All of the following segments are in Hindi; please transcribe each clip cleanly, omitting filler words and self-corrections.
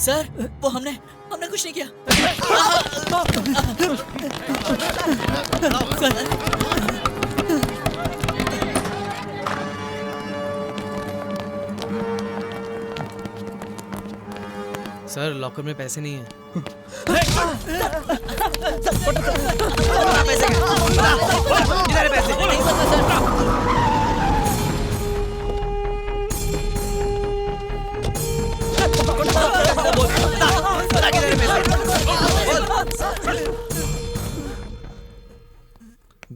सर वो हमने कुछ नहीं किया। सर लॉकर में पैसे नहीं है।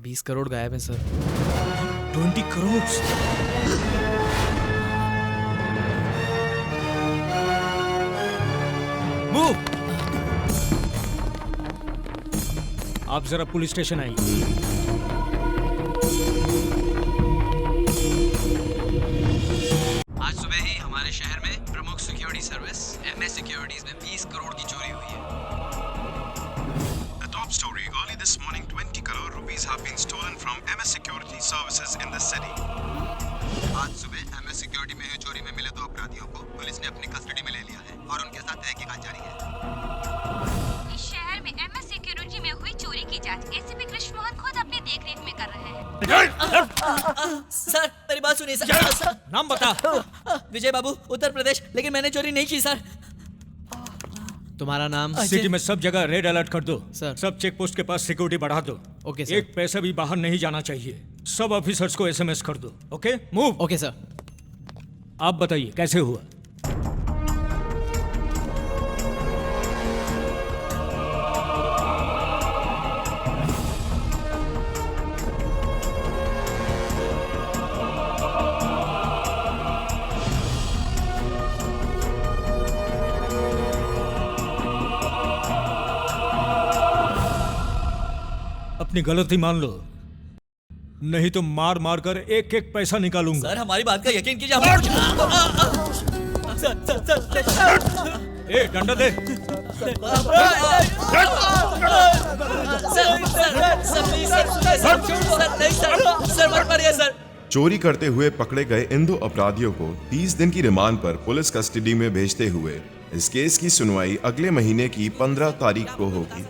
$20 करोड़ गायब है सर। 20 करोड़। मूव। आप जरा पुलिस स्टेशन आइए। आज सुबह ही हमारे शहर में प्रमुख सिक्योरिटी सर्विस MS सिक्योरिटीज में 20 करोड़ की चोरी हुई है। A top story early this morning, 20 crore rupees have been stolen from MS Security Services in the city. आज सुबह MS सिक्योरिटी में हुई चोरी में मिले 2 अपराधियों को पुलिस ने अपनी कस्टडी में ले लिया है और उनके साथ तहकीकात जारी है। इस शहर में MS सिक्योरिटी में हुई चोरी की जांच ACP कृष्ण मोहन खुद अपनी देखरेख में कर रहे हैं। सर मेरी बात सुनिए सर। नाम बता। विजय बाबू, उत्तर प्रदेश। लेकिन मैंने चोरी नहीं की सर। तुम्हारा नाम? सिटी में सब जगह रेड अलर्ट कर दो सर। सब चेक पोस्ट के पास सिक्योरिटी बढ़ा दो। Okay sir. एक पैसा भी बाहर नहीं जाना चाहिए। सब ऑफिसर्स को SMS कर दो। Okay move. Okay sir. आप बताइए कैसे हुआ? अपनी गलती मान लो, नहीं तो मार मार कर एक एक पैसा निकालूंगा। सर हमारी बात का यकीन कीजिए। सर ए डंडा दे। सर मत मारिए सर। चोरी करते हुए पकड़े गए इन 2 अपराधियों को 30 दिन की रिमांड पर पुलिस कस्टडी में भेजते हुए इस केस की सुनवाई अगले महीने की 15 तारीख को होगी।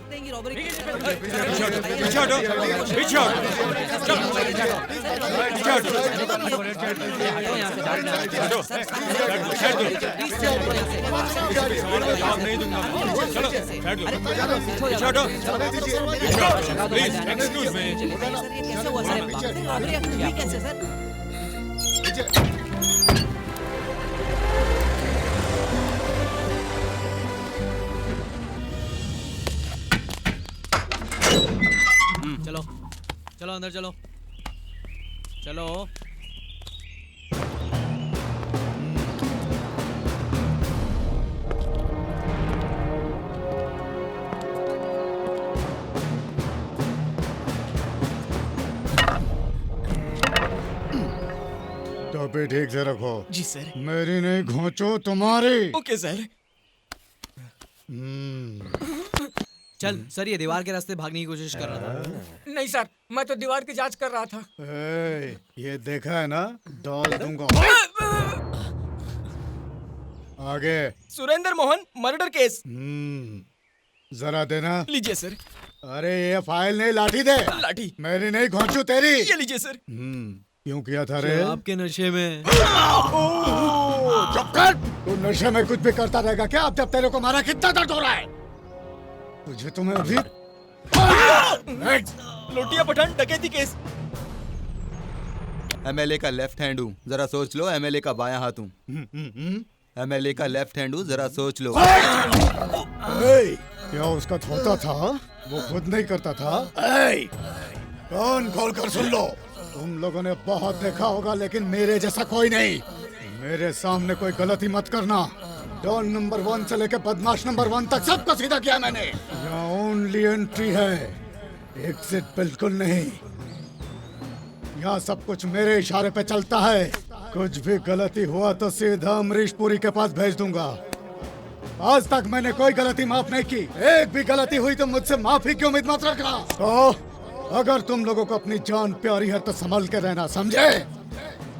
चलो चलो अंदर चलो चलो। टोपी ठीक से रखो। जी सर। मेरी नहीं घोंचो तुम्हारी। Okay sir. चल सर, ये दीवार के रास्ते भागने की कोशिश कर रहा था। नहीं सर, मैं तो दीवार की जांच कर रहा था। ए, ये देखा है ना, डाल दूंगा। आगे। Surendra Mohan murder case. जरा देना। लीजिए सर। अरे ये फाइल नहीं, लाठी दे। लाठी। मेरी नहीं घोंचू तेरी। ये लीजिए सर। क्यों किया था रे? आपके नशे में। चुप कर। तू नशे में कुछ भी करता रहेगा क्या? अब जब तेरे को मारा कितना दर्द हो रहा है तुझे? तुम्हें अभी लोटिया पठान डकैती केस। MLA का लेफ्ट हैंड हूँ, जरा सोच लो। MLA का बायां हाथ हूँ। MLA का लेफ्ट हैंड हूँ, जरा सोच लो। क्या उसका धोता था? वो खुद नहीं करता था। कान खोल कर सुन लो। तुम लोगों ने बहुत देखा होगा, लेकिन मेरे जैसा कोई नहीं। मेरे सामने कोई गलती मत करना। डॉन नंबर 1 से लेकर बदमाश नंबर 1 तक सबको सीधा किया मैंने। यहाँ ओनली एंट्री है, एग्जिट बिल्कुल नहीं। यहाँ सब कुछ मेरे इशारे पे चलता है। कुछ भी गलती हुआ तो सीधा अमरीश पुरी के पास भेज दूंगा। आज तक मैंने कोई गलती माफ नहीं की। एक भी गलती हुई तो मुझसे माफी की उम्मीद मत रखना। तो अगर तुम लोगों को अपनी जान प्यारी है तो संभल के रहना, समझे?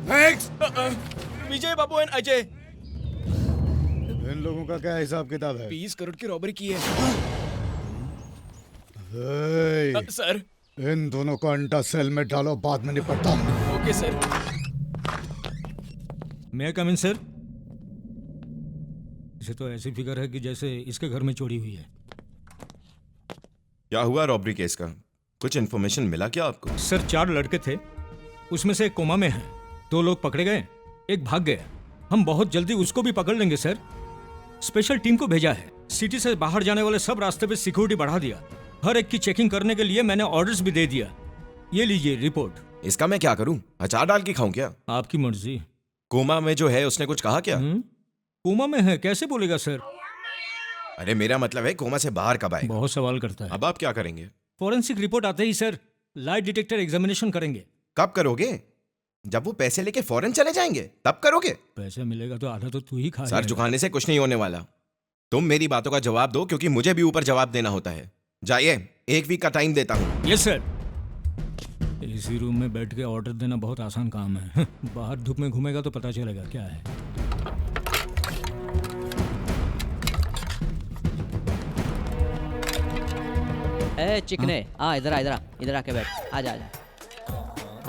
नेक्स्ट। विजय बाबू एंड अजय। इन लोगों का क्या हिसाब किताब है? 20 करोड़ की रॉबरी की है हे, सर। इन दोनों को अंडा सेल में डालो, बाद में निपटता हूं। Okay sir. मैं कम इन सर। इसे तो ऐसी फिगर है कि जैसे इसके घर में चोरी हुई है। क्या हुआ रॉबरी केस का? कुछ इन्फॉर्मेशन मिला क्या आपको? सर 4 लड़के थे, उसमें से एक कोमा में है। 2 लोग पकड़े गए, एक भाग गया। हम बहुत जल्दी उसको भी पकड़ लेंगे सर। स्पेशल टीम को भेजा है। सिटी से बाहर जाने वाले सब रास्ते पे सिक्योरिटी बढ़ा दिया। हर एक की चेकिंग करने के लिए मैंने ऑर्डर्स भी दे दिया। ये लीजिए रिपोर्ट। इसका मैं क्या करूं? अचार डाल के खाऊं क्या? आपकी मर्जी। कोमा में जो है उसने कुछ कहा क्या? कोमा में है, कैसे बोलेगा सर? अरे मेरा मतलब है कोमा से बाहर कब आएगा? बहुत सवाल करता है। अब आप क्या करेंगे? फॉरेंसिक रिपोर्ट आते ही सर लाइट डिटेक्टर एग्जामिनेशन करेंगे। कब करोगे? जब वो पैसे लेके फौरन चले जाएंगे तब करोगे? पैसे मिलेगा तो आधा तो तू ही खा। सर झुकाने से कुछ नहीं होने वाला। तुम मेरी बातों का जवाब दो, क्योंकि मुझे भी ऊपर जवाब देना होता है। जाइए, 1 वीक का टाइम देता हूँ। Yes sir. इसी रूम में बैठ के ऑर्डर देना बहुत आसान काम है। बाहर धूप में घूमेगा तो पता चलेगा क्या है। ए चिकने, आ इधर आ, इधर आके बैठ। आजा आजा।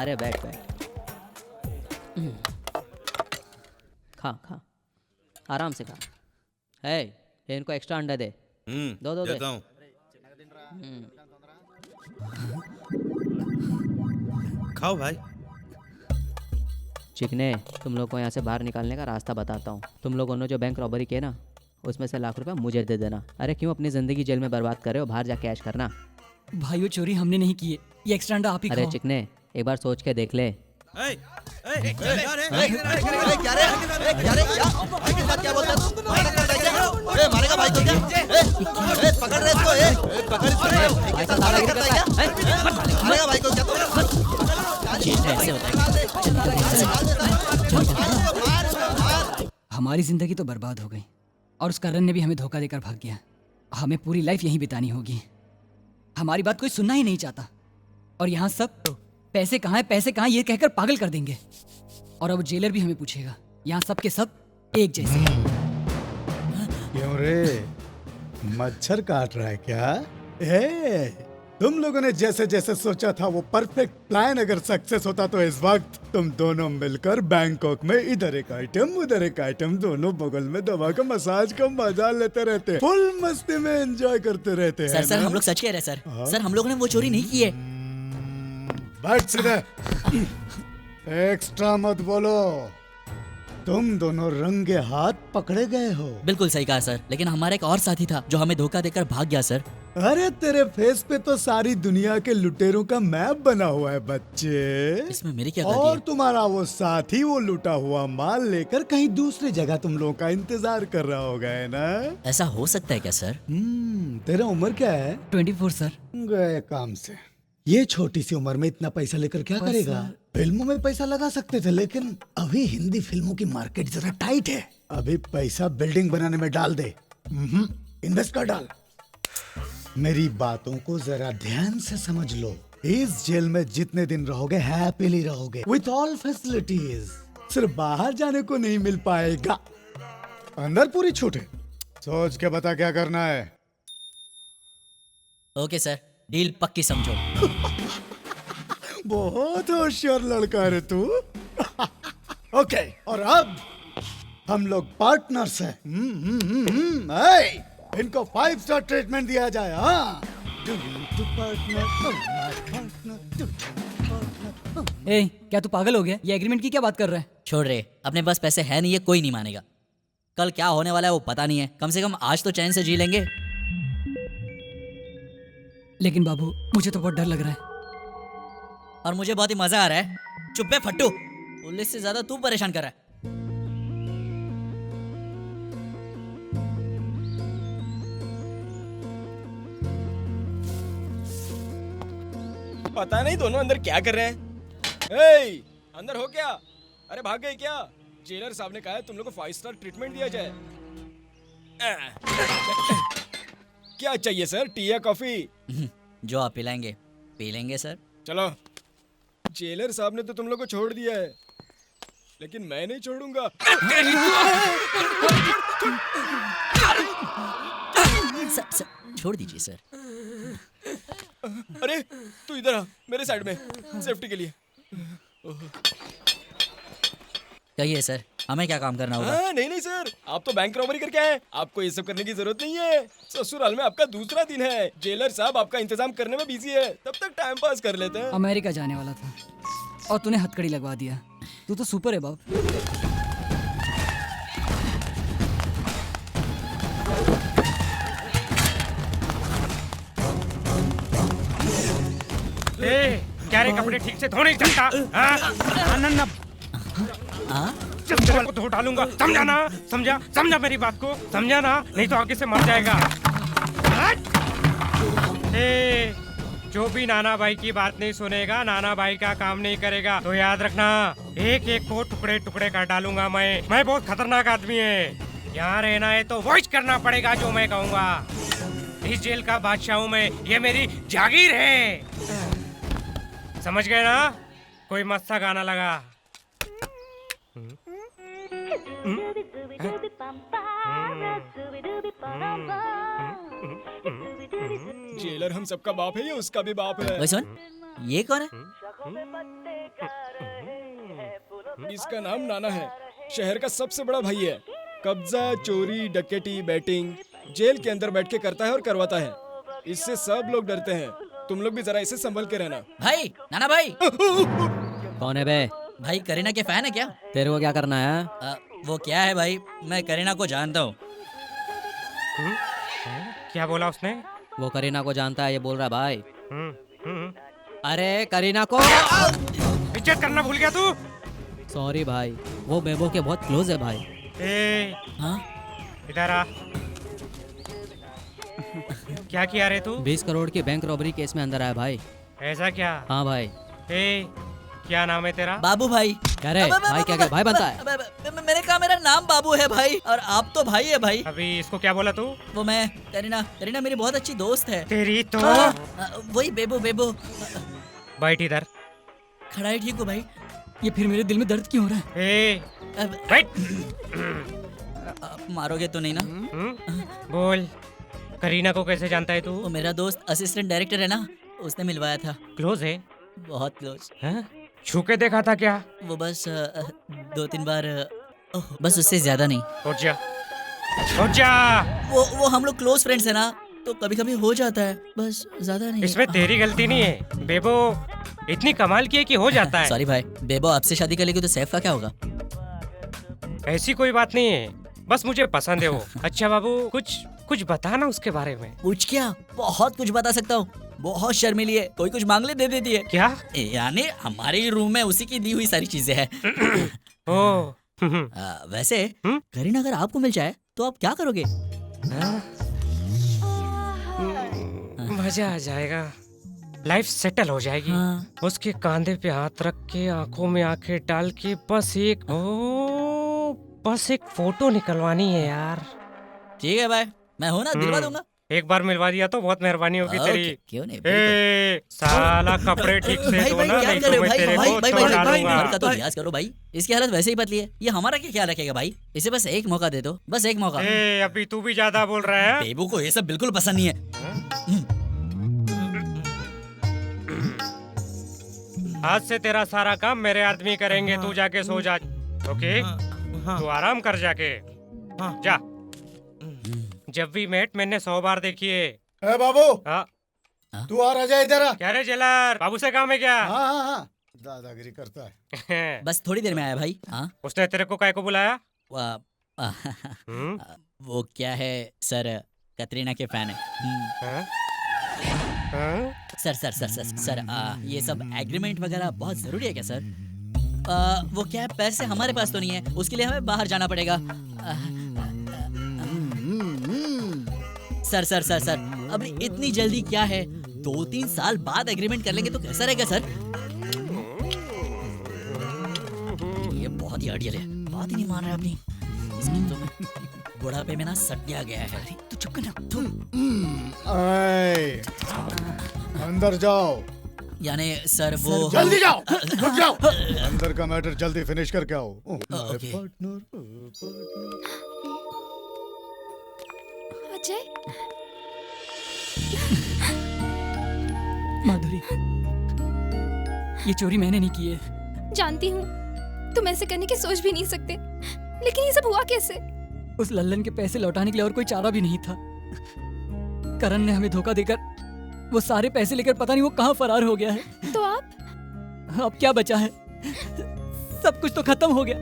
अरे बैठ बैठ। खा आराम से खा। है इनको एक्स्ट्रा अंडा दे। दो दे। देता हूं। खाओ भाई। चिकने, तुम लोग को यहाँ से बाहर निकालने का रास्ता बताता हूँ। तुम लोगों ने जो बैंक रॉबरी किए ना, उसमें से लाख रुपए मुझे दे देना। अरे क्यों अपनी जिंदगी जेल में बर्बाद कर रहे हो? बाहर जाके ऐश करना। भाई वो चोरी हमने नहीं की है, ये एक्स्ट्रा अंडा आप ही अरे खाओ। चिकने, एक बार सोच के देख ले। मारेगा भाई को क्या? पकड़ रहे इसको, पकड़ इसको। मारेगा भाई को क्या? हमारी जिंदगी तो बर्बाद हो गई और उस करण ने भी हमें धोखा देकर भाग गया। हमें पूरी लाइफ यहीं बितानी होगी। हमारी बात कोई सुनना ही नहीं चाहता और यहाँ सब पैसे कहाँ है, पैसे कहाँ, ये कहकर पागल कर देंगे। और अब जेलर भी हमें पूछेगा। यहाँ सब के सब एक जैसे। क्यों रे, मच्छर काट रहा है क्या? तुम लोगों ने जैसे जैसे सोचा था वो परफेक्ट प्लान अगर सक्सेस होता तो इस वक्त तुम दोनों मिलकर बैंकॉक में इधर एक आइटम उधर एक आइटम दोनों बगल में दबा कर मसाज का मजा लेते रहते, फुल मस्ती में एंजॉय करते रहते हैं। सर हम लोग सच कह रहे हैं सर। सर हम लोगों ने वो चोरी नहीं की है। बैठ सीधे। एक्स्ट्रा मत बोलो। तुम दोनों रंगे हाथ पकड़े गए हो। बिल्कुल सही कहा सर, लेकिन हमारा एक और साथी था जो हमें धोखा देकर भाग गया सर। अरे तेरे फेस पे तो सारी दुनिया के लुटेरों का मैप बना हुआ है बच्चे। इसमें मेरी क्या गलती और है? तुम्हारा वो साथी वो लुटा हुआ माल लेकर कहीं दूसरी जगह तुम लोगों का इंतजार कर रहा होगा, है ना? ऐसा हो सकता है क्या सर? तेरा उम्र क्या है? 24 सर। गए काम से। ये छोटी सी उम्र में इतना पैसा लेकर क्या करेगा? फिल्मों में पैसा लगा सकते थे, लेकिन अभी हिंदी फिल्मों की मार्केट जरा टाइट है। अभी पैसा बिल्डिंग बनाने में डाल दे। इन्वेस्ट कर डाल। मेरी बातों को जरा ध्यान से समझ लो। इस जेल में जितने दिन रहोगे हैप्पीली रहोगे, विथ ऑल फैसिलिटीज। सिर्फ बाहर जाने को नहीं मिल पाएगा, अंदर पूरी छूट है। सोच के बता क्या करना है। ओके सर, डील पक्की समझो। बहुत होशियार लड़का है तू। ओके, और अब हम लोग पार्टनर्स हैं। इनको 5 स्टार ट्रीटमेंट दिया जाए। हाँ, ए, क्या तू पागल हो गया? ये एग्रीमेंट की क्या बात कर रहा है? छोड़ रे, अपने पास पैसे है नहीं है, कोई नहीं मानेगा। कल क्या होने वाला है वो पता नहीं है, कम से कम आज तो चैन से जी लेंगे। लेकिन बाबू, मुझे तो बहुत डर लग रहा है। और मुझे बहुत ही मजा आ रहा है। चुप बे फट्टू, पुलिस से ज्यादा तू परेशान कर रहा है। पता नहीं दोनों अंदर क्या कर रहे हैं। अंदर हो क्या? अरे भाग गए क्या? जेलर साहब ने कहा है तुम लोग को 5 स्टार ट्रीटमेंट दिया जाए। क्या चाहिए सर, टी या कॉफी? जो आप पिलाएंगे पी लेंगे सर। चलो। जेलर साहब ने तो तुम लोग को छोड़ दिया है, लेकिन मैं नहीं छोड़ूंगा। छोड़ दीजिए सर। अरे तू इधर आ, मेरे साइड में, सेफ्टी के लिए। कहिए सर, हमें क्या काम करना होगा? हाँ, नहीं सर, आप तो बैंक रॉबरी करके आए, आपको ये सब करने की जरूरत नहीं है। ससुराल में आपका दूसरा दिन है, जेलर साहब आपका इंतजाम करने में बिजी है, तब तक टाइम पास कर लेते हैं। अमेरिका जाने वाला था और तूने हथकड़ी लगवा दिया। तू तो सुपर है बाप। क्या रे, कपड़े ठीक से धो नहीं सकता? जब तेरे को धो डालूंगा, समझा ना? समझा मेरी बात को, समझा ना? नहीं तो आगे से मर जाएगा। जो भी नाना भाई की बात नहीं सुनेगा, नाना भाई का काम नहीं करेगा, तो याद रखना एक एक को टुकड़े टुकड़े कर डालूंगा मैं बहुत खतरनाक आदमी है। यहाँ रहना है तो वॉइस करना पड़ेगा जो मैं कहूँगा। इस जेल का बादशाह हूँ मैं, ये मेरी जागीर है। समझ गए ना? कोई मस्त सा गाना लगा। जेलर हम सबका बाप है, ये उसका भी बाप है। सुन, ये कौन है? इसका नाम नाना है, शहर का सबसे बड़ा भाई है। कब्जा, चोरी, डकैती, बैटिंग जेल के अंदर बैठ के करता है और करवाता है। इससे सब लोग डरते हैं। तुम लोग भी जरा इसे संभल के रहना। भाई, नाना भाई। कौन है बे? भाई करीना के फैन है क्या? तेरे को क्या करना है? वो क्या है भाई, मैं करीना को जानता हूँ। क्या बोला उसने? वो करीना को जानता है, ये बोल रहा है भाई। अरे करीना को इज्जत करना भूल गया तू? सॉरी भाई, वो बेबो के बहुत क्लोज है भाई। हाँ? इधर आ। क्या किया रे तू? 20 करोड़ की बैंक रॉबरी केस में अंदर आया भाई। ऐसा क्या? हाँ भाई। क्या नाम है तेरा? बाबू भाई। क्या रे भाई, क्या भाई बनता है? मैंने कहा मेरा नाम बाबू है भाई, और आप तो भाई है भाई। अभी इसको क्या बोला तू? वो मैं करीना मेरी बहुत अच्छी दोस्त है। तेरी तो वही बेबो। बैठ इधर। खड़ा है, ठीक हो भाई? ये फिर मेरे दिल में दर्द क्यों हो रहा है? बैठ। मारोगे तो नहीं ना? बोल, करीना को कैसे जानता है तू? वो मेरा दोस्त असिस्टेंट डायरेक्टर है ना, उसने मिलवाया था। क्लोज है? बहुत क्लोज। छू के देखा था क्या? वो बस 2-3 बार, बस उससे ज्यादा नहीं। उठ जा। वो हम लोग क्लोज फ्रेंड्स है ना, तो कभी कभी हो जाता है, बस ज्यादा नहीं। इसमें तेरी गलती नहीं है। बेबो इतनी कमाल की है कि हो जाता है। सॉरी भाई, बेबो आपसे शादी कर लेगी तो सैफ का क्या होगा? ऐसी कोई बात नहीं है, बस मुझे पसंद है वो। अच्छा बाबू, कुछ बता ना उसके बारे में। कुछ क्या, बहुत कुछ बता सकता हूँ। बहुत शर्मीली है, कोई कुछ मांग ले दे देती है। क्या? यानी हमारे ही रूम में उसी की दी हुई सारी चीजें हैं। वैसे करीना अगर आपको मिल जाए तो आप क्या करोगे? मजा आ जाएगा, लाइफ सेटल हो जाएगी। उसके कंधे पे हाथ रख के, आंखों में आंखें डाल के, बस एक फोटो निकलवानी है यार। ठीक है भाई, मैं हूँ ना, दिलवा दूंगा। एक बार मिलवा दिया तो बहुत मेहरबानी होगी तेरी। क्यों नहीं? साला कपड़े ठीक से धो ना, नहीं तो मैं तेरे को तोड़ डालूंगा। घर का तो लिहाज करो भाई, इसकी हालत वैसे ही पतली है, ये हमारा क्या ख्याल रखेगा भाई? इसे बस एक मौका दे दो, बस एक मौका। अभी तू भी ज्यादा बोल रहा है। बेबू को ये सब बिल्कुल पसंद नहीं है। आज से तेरा सारा काम मेरे आदमी करेंगे, तू जाके सो जा। ओके? तू आराम कर जाके, जा। जब भी मेट मैंने 100 बार देखी है। ए बाबू, तू आ रहा जा इधर। क्या रे जेलर, बाबू से काम है क्या? हाँ, दादागिरी करता है। बस थोड़ी देर में आया भाई। उसने तेरे को काय को बुलाया? वो क्या है सर, कतरीना के फैन है। सर, ये सब एग्रीमेंट वगैरह बहुत जरूरी है क्या सर? वो क्या है, पैसे हमारे पास तो नहीं है, उसके लिए हमें बाहर जाना पड़ेगा। सर, अभी इतनी जल्दी क्या है? 2-3 साल बाद एग्रीमेंट कर लेंगे तो कैसा रहेगा सर? ये बहुत ही अड़ियल है, बात ही नहीं मान रहा अपनी। इसकी तो मैं बुढ़ापे में ना सटिया गया है। तू चुप कर ना। अंदर जाओ। यानी सर वो जल्दी जाओ, रुक जाओ। अंदर का मैटर जल्दी फिनिश करके आओ। ओके। अजय, माधुरी, ये चोरी मैंने नहीं की है। जानती हूँ तुम ऐसे करने की सोच भी नहीं सकते, लेकिन ये सब हुआ कैसे? उस लल्लन के पैसे लौटाने के लिए और कोई चारा भी नहीं था। करण ने हमें धोखा देकर वो सारे पैसे लेकर पता नहीं वो कहाँ फरार हो गया है। तो आप? अब क्या बचा है? सब कुछ तो खत्म हो गया।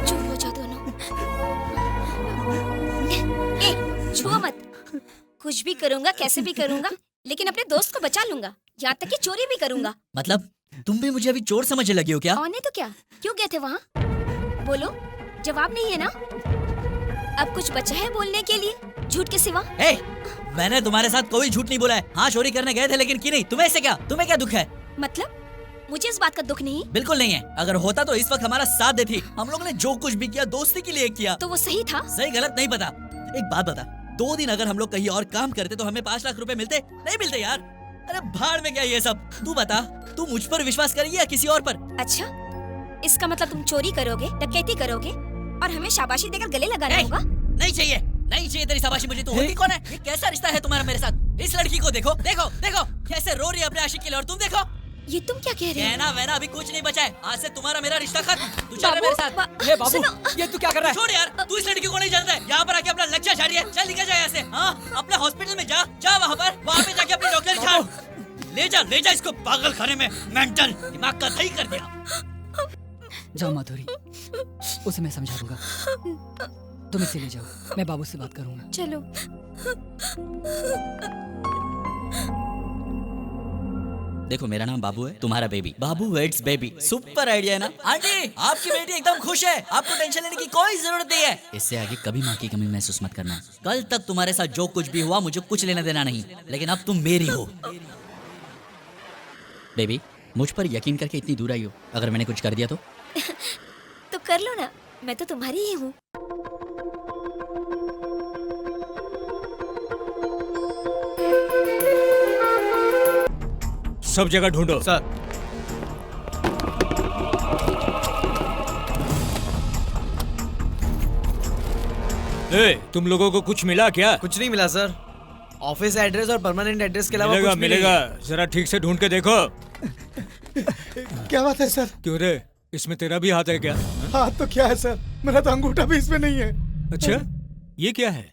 चुप हो जाओ दोनों। ए, छुओ मत। कुछ भी करूंगा, कैसे भी करूंगा, लेकिन अपने दोस्त को बचा लूंगा, यहाँ तक कि चोरी भी करूंगा। मतलब तुम भी मुझे अभी चोर समझने लगी हो क्या? और नहीं तो क्या, क्यों गए थे वहाँ? बोलो, जवाब नहीं है ना? अब कुछ बचा है बोलने के लिए, झूठ के सिवा? मैंने तुम्हारे साथ कोई झूठ नहीं बोला है। हाँ, चोरी करने गए थे, लेकिन की नहीं। तुम्हें इससे क्या? तुम्हें क्या दुख है? मतलब मुझे इस बात का दुख नहीं। बिल्कुल नहीं है। अगर होता तो इस वक्त हमारा साथ देती। हम लोगों ने जो कुछ भी किया दोस्ती के लिए किया। तो वो सही था? सही गलत नहीं पता। एक बात बता, 2 दिन अगर हम लोग कहीं और काम करते तो हमें 5 लाख रुपए मिलते? नहीं मिलते यार। अरे भाड़ में क्या ये सब। तू बता, तू मुझ पर विश्वास करेगी या किसी और पर? अच्छा, इसका मतलब तुम चोरी करोगे, डकैती करोगे और हमें शाबाशी देकर गले लगाना होगा? नहीं चाहिए, नहीं चाहिए तेरी शाबाशी मुझे। तू होती कौन है? ये कैसा रिश्ता है तुम्हारा मेरे साथ? इस लड़की को देखो, देखो, देखो कैसे रो रही है अपने आशिक के लिए, और तुम देखो। ये तुम क्या कह रहे हो? कहना वहना अभी कुछ नहीं बचा है। आज से तुम्हारा मेरा रिश्ता खत्म। तू चल रहा मेरे साथ। ये बाबू, ये तू क्या कर रहा है? छोड़ यार, तू इस लड़की को नहीं जानता है। यहाँ पर आके अपना लेक्चर झाड़ी है। चल निकल जा यहाँ से। हाँ, अपने हॉस्पिटल में जा, जा वहाँ पे जाके अपनी डॉक्टर झाड़। ले जा इसको पागल खाने में। मेंटल, दिमाग का दही कर दिया। जाओ माधुरी, उसे मैं समझा दूंगा। तुम इसे ले जाओ, मैं बाबू से बात करूंगा। चलो। देखो, मेरा नाम बाबू है, तुम्हारा बेबी। बाबू वेट्स बेबी। सुपर आइडिया है ना? आंटी, आपकी बेटी एकदम खुश है। आपको टेंशन लेने की कोई जरूरत नहीं है। इससे आगे कभी माँ की कमी महसूस मत करना। कल तक तुम्हारे साथ जो कुछ भी हुआ मुझे कुछ लेना देना नहीं, लेकिन अब तुम मेरी हो। बेबी, मुझ पर यकीन करके इतनी दूर आई हो। अगर मैंने कुछ कर दिया तो कर लो ना, मैं तो तुम्हारी ही हूँ। सब जगह ढूंढो। सर। तुम लोगों को कुछ मिला क्या? कुछ नहीं मिला सर। ऑफिस एड्रेस और परमानेंट एड्रेस के अलावा मिलेगा, कुछ भी मिलेगा। नहीं। जरा ठीक से ढूंढ के देखो। क्या बात है सर? क्यों रे, इसमें तेरा भी हाथ है क्या? हाथ तो क्या है सर, मेरा तो अंगूठा भी इसमें नहीं है। अच्छा, ये क्या है?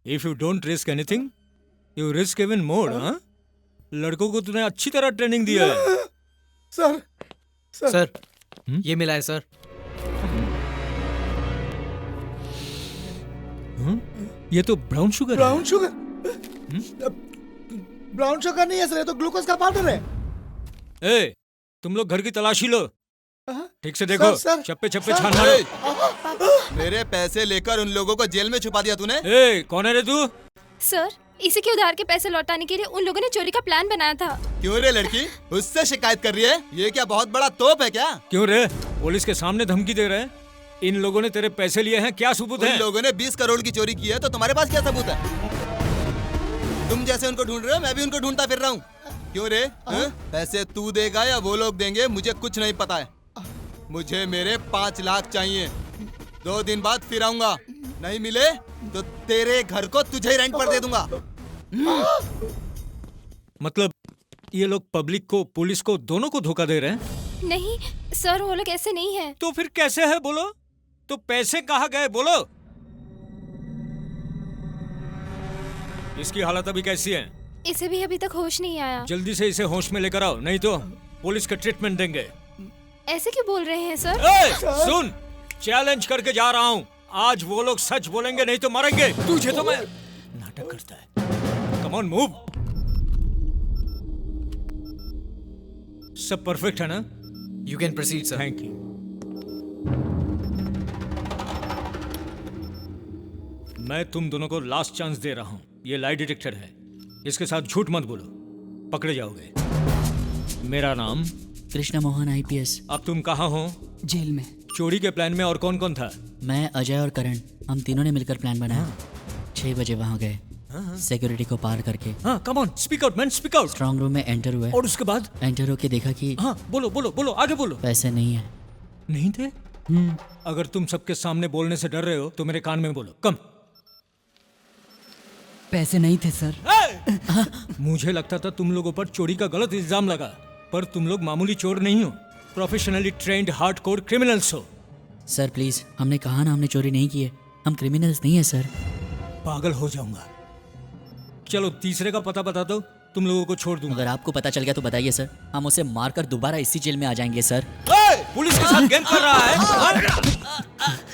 If you don't risk anything you risk even more. हाँ, लड़कों को तूने अच्छी तरह ट्रेनिंग दिया है। सर, ये मिला है सर। ये तो brown sugar. Brown sugar? Brown sugar नहीं है सर, ये तो ग्लूकोज का पाउडर है। तुम लोग घर की तलाशी लो, ठीक से देखो। चप्पे चप्पे छान मारो। मेरे पैसे लेकर उन लोगों को जेल में छुपा दिया तूने। कौन है रे तू? सर, इसी के उधार के पैसे लौटाने के लिए उन लोगों ने चोरी का प्लान बनाया था। क्यों रे लड़की, उससे शिकायत कर रही है? ये क्या बहुत बड़ा तोप है क्या? क्यों रे, पुलिस के सामने धमकी दे रहे हैं? इन लोगों ने तेरे पैसे लिए हैं, क्या सबूत है? उन लोगों ने 20 करोड़ की चोरी की है, तो तुम्हारे पास क्या सबूत है? तुम जैसे उनको ढूंढ रहे हो, मैं भी उनको ढूंढता फिर रहा हूँ। क्यों रे, पैसे तू देगा या वो लोग देंगे, मुझे कुछ नहीं पता है। मुझे मेरे 5 लाख चाहिए। 2 दिन बाद फिर आऊंगा। नहीं मिले तो तेरे घर को तुझे ही रेंट पर दे दूंगा। मतलब ये लोग पब्लिक को, पुलिस को, दोनों को धोखा दे रहे हैं? नहीं सर, वो लोग ऐसे नहीं है। तो फिर कैसे है बोलो? तो पैसे कहाँ गए बोलो? इसकी हालत अभी कैसी है? इसे भी अभी तक होश नहीं आया। जल्दी से इसे होश में लेकर आओ, नहीं तो पुलिस का ट्रीटमेंट देंगे। ऐसे क्यों बोल रहे हैं सर? सुन, चैलेंज करके जा रहा हूँ। आज वो लोग सच बोलेंगे, नहीं तो मरेंगे। तुझे तो मैं नाटक करता है। Come on move. सब परफेक्ट है ना? You can proceed sir. Thank you. मैं तुम दोनों को लास्ट चांस दे रहा हूँ। ये लाई डिटेक्टर है, इसके साथ झूठ मत बोलो, पकड़े जाओगे। मेरा नाम कृष्ण मोहन IPS। अब तुम कहाँ हो? जेल में। चोरी के प्लान में और कौन कौन था? मैं, अजय और करण, हम तीनों ने मिलकर प्लान बनाया। 6 बजे वहाँ गए। सिक्योरिटी को पार करके। हाँ, come on, speak out man, speak out. Strong room में एंटर हुए और उसके बाद एंटर होके देखा कि हाँ, बोलो बोलो बोलो, आगे बोलो। पैसे नहीं है। नहीं थे? अगर तुम सबके सामने बोलने से डर रहे हो तो मेरे कान में बोलो, कम। पैसे नहीं थे सर। मुझे लगता था तुम लोगों पर चोरी का गलत इल्जाम लगा, पर तुम लोग मामूली चोर नहीं हो, प्रोफेशनली ट्रेंड हार्डकोर क्रिमिनल्स हो। सर प्लीज, हमने कहा ना हमने चोरी नहीं की है, हम क्रिमिनल्स नहीं है सर। पागल हो जाऊंगा। चलो तीसरे का पता बता दो, तुम लोगों को छोड़ दूंगा। अगर आपको पता चल गया तो बताइए सर, हम उसे मारकर दोबारा इसी जेल में आ जाएंगे सर। पुलिस के साथ गैंग कर रहा है।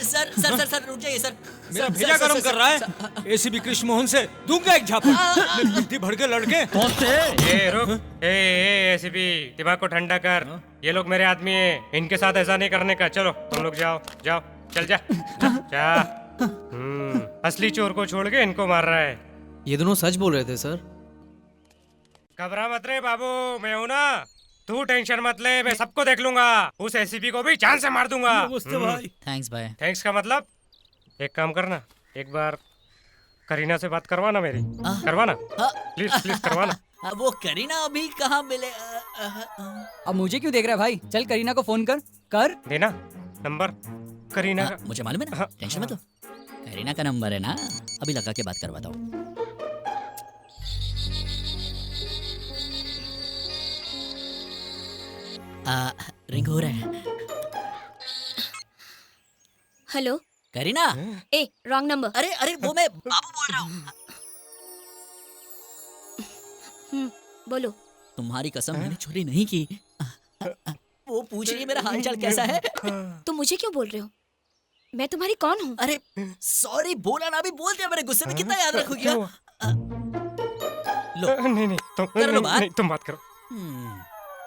सर सर सर सर रुक जाइए सर। मेरा भेजा गरम कर रहा है। एसीपी कृष्ण मोहन से दूंगा एक झापड़। मिट्टी भर के लड़के कौन थे? ये रुक, एसीपी दिमाग को ठंडा कर। ये लोग मेरे आदमी हैं, इनके साथ ऐसा नहीं करने का। चलो तुम लोग जाओ जाओ, चल जा जा। असली चोर को छोड़ के इनको मार रहा है। ये दोनों सच बोल रहे थे सर। घबरा मत रे बाबू, मैं हूं ना, तू टेंशन मत ले, मैं सबको देख लूंगा। उस एसीपी को भी जान से मार दूंगा। भाई थैंक्स भाई। थैंक्स का मतलब, एक काम करना, एक बार करीना से बात करवाना मेरी। करवाना प्लीज प्लीज करवाना। वो करीना अभी कहाँ मिले? अब मुझे क्यों देख रहा है भाई? चल करीना को फोन कर देना नंबर करीना का। मुझे मालूम है ना, टेंशन मत लो। करीना का नंबर है ना, अभी लगा के बात करवाता हूँ। रिंग हो रहा है। हेलो करीना। ए रॉन्ग नंबर। अरे अरे वो मैं बाबू बोल रहा हूँ। बोलो। तुम्हारी कसम, मैंने चोरी नहीं की। वो पूछ रही है मेरा हालचाल कैसा है। तुम मुझे क्यों बोल रहे हो? मैं तुम्हारी कौन हूँ? अरे सॉरी, बोला ना, अभी बोल दिया मैंने, गुस्से में कितना याद रखोगी। लो नहीं तुम कर लो बात। तुम बात करो।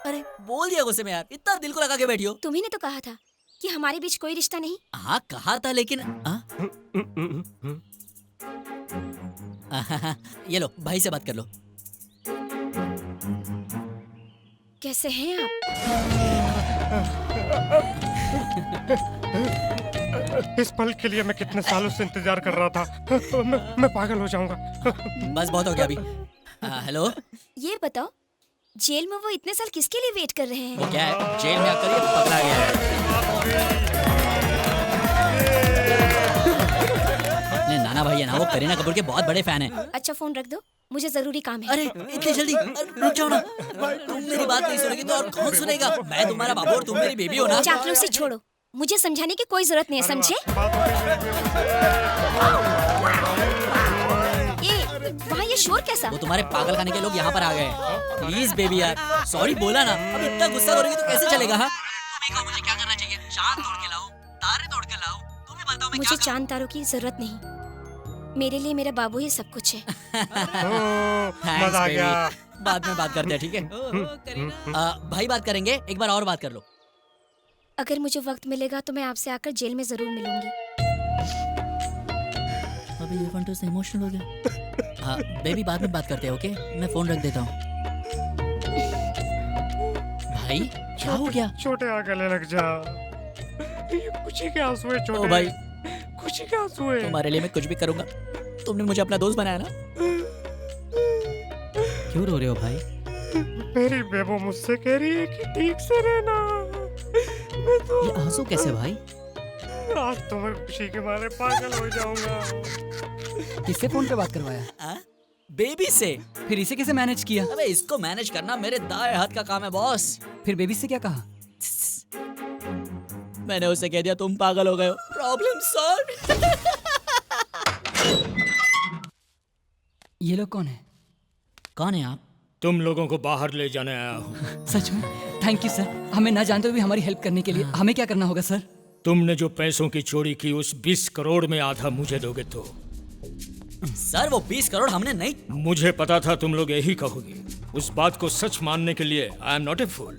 अरे बोल दिया गुस्से में यार, इतना दिल को लगा के बैठी हो। तुम्ही ने तो कहा था कि हमारे बीच कोई रिश्ता नहीं। हाँ कहा था, लेकिन ये लो भाई से बात कर लो। कैसे हैं आप? इस पल के लिए मैं कितने सालों से इंतजार कर रहा था। मैं पागल हो जाऊंगा। बस बहुत हो गया अभी। हेलो, ये बताओ, जेल में वो इतने साल किसके लिए वेट कर रहे हैं? वो क्या है, जेल में आकर ये पकड़ा गया है। अपने नाना भाई है ना, वो करीना कपूर के बहुत बड़े फैन हैं। अच्छा फोन रख दो, मुझे जरूरी काम है। अरे इतनी जल्दी रुक जाओ ना। तुम मेरी बात नहीं सुनोगी तो और कौन सुनेगा? मैं तुम्हारा बाबू और तुम मेरी बेबी हो ना। चापलूसी छोड़ो, मुझे समझाने की कोई जरूरत नहीं है, समझे? वहाँ ये शोर कैसा? वो तुम्हारे पागल खाने के लोग यहाँ पर आ गए हैं। प्लीज बेबी यार, सॉरी बोला ना। अब इतना गुस्सा करोगी तो कैसे चलेगा? हाँ मुझे क्या करना चाहिए? चांद तोड़ के लाओ, तारे तोड़ के लाओ, तुम ही बताओ मैं मुझे चांद तारों की जरूरत नहीं, मेरे लिए मेरा बाबू ही सब कुछ है। मजा आ गया। बाद में बात करते हैं, ठीक है? भाई बात करेंगे, एक बार और बात कर लो। अगर मुझे वक्त मिलेगा तो मैं आपसे आकर जेल में जरूर मिलूंगी। अभी ये फंटो से इमोशनल हो गया। हाँ बेबी, बाद में बात करते हैं, ओके? मैं फोन रख देता हूँ। भाई क्या हो गया? छोटे आ गले लग जा। ये खुशी के आंसू है छोटे। ओ भाई, खुशी के आंसू है। तुम्हारे लिए मैं कुछ भी करूंगा। तुमने मुझे अपना दोस्त बनाया ना। क्यों रो रहे हो भाई? मेरी बेबो मुझसे कह रही है कि ठीक से रहना। मैं तो ये आंसू कैसे भाई? आज तो मैं खुशी के मारे पागल हो जाऊंगा। किससे फोन पे बात करवाया? बेबी से। फिर इसे कैसे मैनेज किया? अबे इसको मैनेज करना मेरे दाएं हाथ का काम है बॉस। फिर बेबी से क्या कहा? मैंने उसे कह दिया तुम पागल हो गए हो, प्रॉब्लम सॉल्व। ये लोग कौन है? कौन है आप? तुम लोगों को बाहर ले जाने आया हूँ। सच में? थैंक यू सर, हमें ना जानते हुए भी हमारी हेल्प करने के लिए। हमें क्या करना होगा सर? तुमने जो पैसों की चोरी की उस 20 करोड़ में आधा मुझे दोगे तो? सर वो 20 करोड़ हमने नहीं। मुझे पता था तुम लोग यही कहोगे। उस बात को सच मानने के लिए आई एम नॉट ए फूल।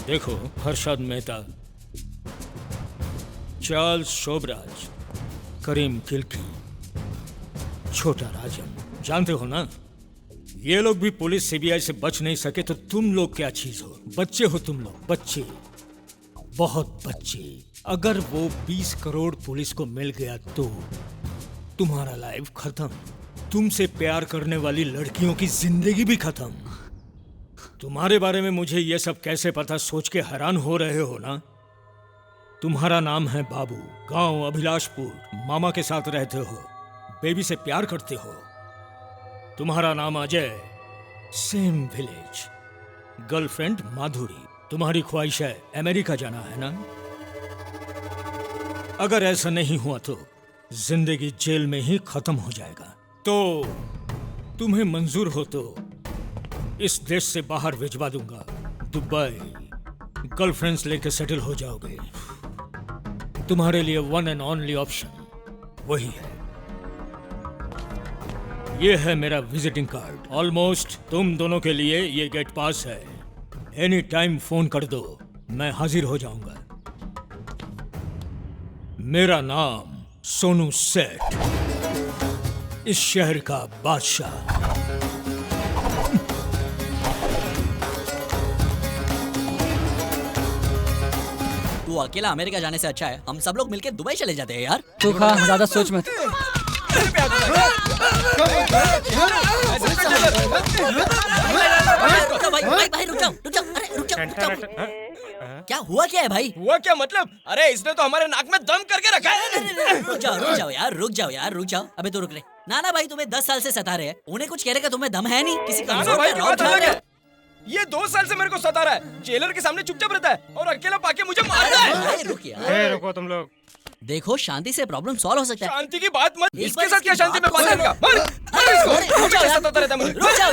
देखो, हर्षद मेहता, चार्ल्स शोभराज, करीम किल्की, छोटा राजन, जानते हो ना? ये लोग भी पुलिस सीबीआई से बच नहीं सके तो तुम लोग क्या चीज हो? बच्चे हो तुम लोग, बच्चे, बहुत बच्चे। अगर वो 20 करोड़ पुलिस को मिल गया तो तुम्हारा लाइफ खत्म। तुमसे प्यार करने वाली लड़कियों की जिंदगी भी खत्म। तुम्हारे बारे में मुझे ये सब कैसे पता, सोच के हैरान हो रहे हो ना? तुम्हारा नाम है बाबू, गांव अभिलाषपुर, मामा के साथ रहते हो, बेबी से प्यार करते हो। तुम्हारा नाम अजय, सेम विलेज, गर्लफ्रेंड माधुरी। तुम्हारी ख्वाहिश है अमेरिका जाना, है ना? अगर ऐसा नहीं हुआ तो जिंदगी जेल में ही खत्म हो जाएगा। तो तुम्हें मंजूर हो तो इस देश से बाहर भिजवा दूंगा, दुबई। गर्लफ्रेंड्स लेके सेटल हो जाओगे। तुम्हारे लिए वन एंड ओनली ऑप्शन वही है। ये है मेरा विजिटिंग कार्ड। ऑलमोस्ट तुम दोनों के लिए ये गेट पास है। एनी टाइम फोन कर दो, मैं हाजिर हो जाऊंगा। मेरा नाम सोनू सेठ, इस शहर का बादशाह। तू अकेला अमेरिका जाने से अच्छा है हम सब लोग मिलकर दुबई चले जाते हैं यार। तू खा, ज्यादा सोच मत। भाई रुक जाओ, अरे रुक जाओ। क्या हुआ, क्या है भाई? हुआ क्या मतलब? अरे इसने तो हमारे नाक में दम करके रखा है। रुक जाओ यार, रुक जाओ। अबे तो रुक रहे। नाना भाई तुम्हें 10 साल से सता रहे हैं, उन्हें कुछ कहने का तुम्हें दम है नहीं? किसी नाना भाई की बात अलग है। ये 2 साल से मेरे को सता रहा है। जेलर के सामने चुपचाप रहता है और अकेला पाके मुझे मारता है। रुक यार, रुको तुम लोग। देखो शांति से प्रॉब्लम सॉल्व हो सकता है। शांति की बात मत। इसके साथ क्या शांति में बात करेगा? मार इसको। रुक जाओ यार, सताता रहता है मुझे। रुक जाओ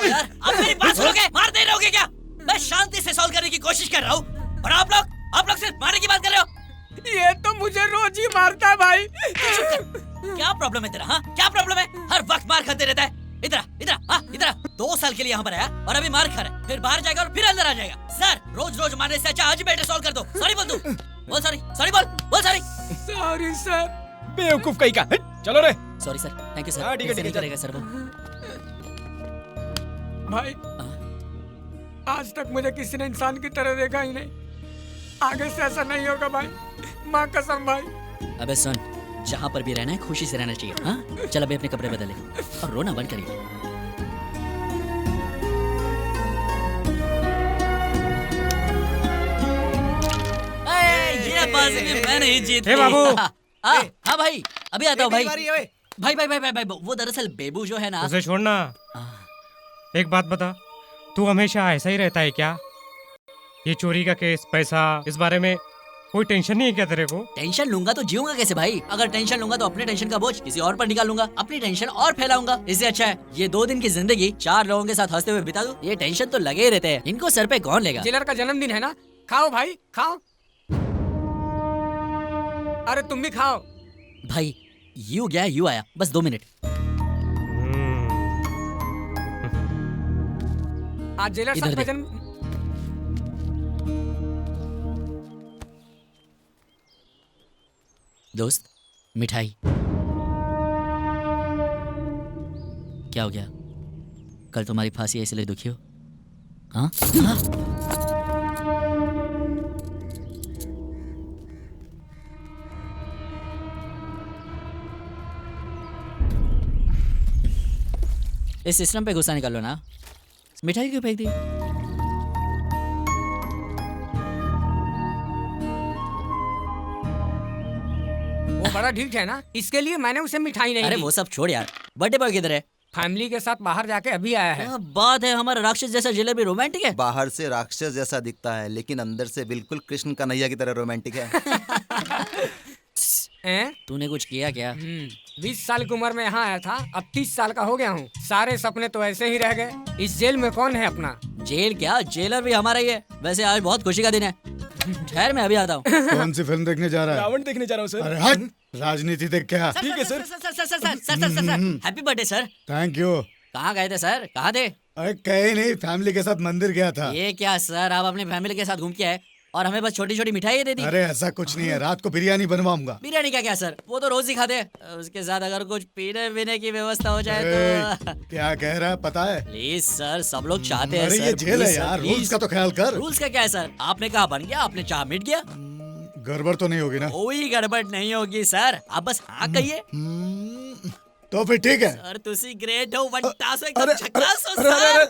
यार। आप मेरी बात सुनोगे? मारते रहोगे क्या? मैं शांति से सॉल्व करने की कोशिश कर रहा हूँ और आप लोग सिर्फ मारने की बात कर रहे हो। ये तो मुझे रोज ही मारता है भाई। क्या प्रॉब्लम है तेरा? हाँ क्या प्रॉब्लम है? हर वक्त मार खाते रहता है। इधर 2 साल के लिए यहाँ पर आया और अभी मार खा रहा है, फिर बाहर जाएगा और फिर अंदर आ जाएगा। सर रोज मारने से अच्छा आज ही मैटर सॉल्व कर दो। सॉरी बोल, तू बोल सॉरी सॉरी। Sorry sir. बेवकूफ कहीं का। चलो रे। Sorry sir, thank you sir. हाँ, ठीक है, करेगा सर वो। भाई आज तक मुझे किसी ने इंसान की तरह देखा ही नहीं। आगे से ऐसा नहीं होगा भाई, माँ कसम भाई। अबे सुन, जहाँ पर भी रहना है खुशी से रहना चाहिए। हाँ चल अभी अपने कपड़े बदले और रोना बंद करिए। ये बाजी में मैं नहीं जीत। बाबू। हाँ भाई अभी आता हूँ भाई। भाई वो दरअसल बेबू जो है ना। उसे छोड़ना। एक बात बता, तू हमेशा ऐसा ही रहता है क्या? ये चोरी का केस, पैसा, इस बारे में कोई टेंशन नहीं है क्या तेरे को? टेंशन लूंगा तो जीऊंगा कैसे भाई? अगर टेंशन लूंगा तो अपने टेंशन का बोझ किसी और पर निकालूंगा, अपनी टेंशन और फैलाऊंगा। इससे अच्छा है ये 2 दिन की जिंदगी 4 लोगों के साथ हंसते हुए बिता दूं। ये टेंशन तो लगे ही रहते हैं, इनको सर पे कौन लेगा? जेलर का जन्मदिन है ना, खाओ भाई खाओ। अरे तुम भी खाओ। भाई यू गया यू आया, बस 2 मिनट। आज जेलर साहब का जन्म। दोस्त मिठाई। क्या हो गया? कल तुम्हारी फांसी है इसलिए दुखी हो? हाँ? इस सिस्टम पे गुस्सा निकालो ना। मिठाई क्यों फेंक दी? वो बड़ा ढीठ है ना, इसके लिए मैंने उसे मिठाई नहीं अरे दी। वो सब छोड़ यार, बर्थडे बॉय किधर है? फैमिली के साथ बाहर जाके अभी आया है। बात है, हमारा राक्षस जैसा जेलर भी रोमांटिक है। बाहर से राक्षस जैसा दिखता है लेकिन अंदर से बिल्कुल कृष्ण कन्हैया की तरह रोमांटिक है। तूने कुछ किया क्या? 20 साल की उम्र में यहाँ आया था, अब 30 साल का हो गया हूँ। सारे सपने तो ऐसे ही रह गए। इस जेल में कौन है अपना? जेल क्या, जेलर भी हमारा ही है। वैसे आज बहुत खुशी का दिन है। ठहर मैं अभी आता हूँ। कौन सी फिल्म देखने जा रहा है? रावण देखने जा रहा हूँ सर। अरे हट, राजनीति देख क्या? ठीक है sir. Sir happy birthday sir. Thank you. कहाँ गए थे सर? कहाँ थे? अरे कहीं नहीं, फैमिली के साथ मंदिर गया था। ये क्या सर, आप अपनी फैमिली के साथ घूम के आए और हमें बस छोटी छोटी मिठाई दे दी? अरे ऐसा कुछ नहीं है, रात को बिरयानी बनवाऊंगा। बिरयानी का क्या सर, वो तो रोज ही खाते हैं। उसके साथ अगर कुछ पीने वीने की व्यवस्था हो जाए तो। क्या कह रहा है पता है? प्लीज सर, सब लोग चाहते हैं। अरे ये जेल है यार, रूल्स का तो ख्याल कर। रूल्स का क्या है सर? आपने कहा बन गया, आपने चाह मिट गया। गड़बड़ तो नहीं होगी ना? कोई गड़बड़ नहीं होगी सर, आप बस हाँ कहिए। तो फिर ठीक है। सर तुसी ग्रेट हो, वन टास एकदम अरे, झकास हो अरे, अरे, सर। अरे,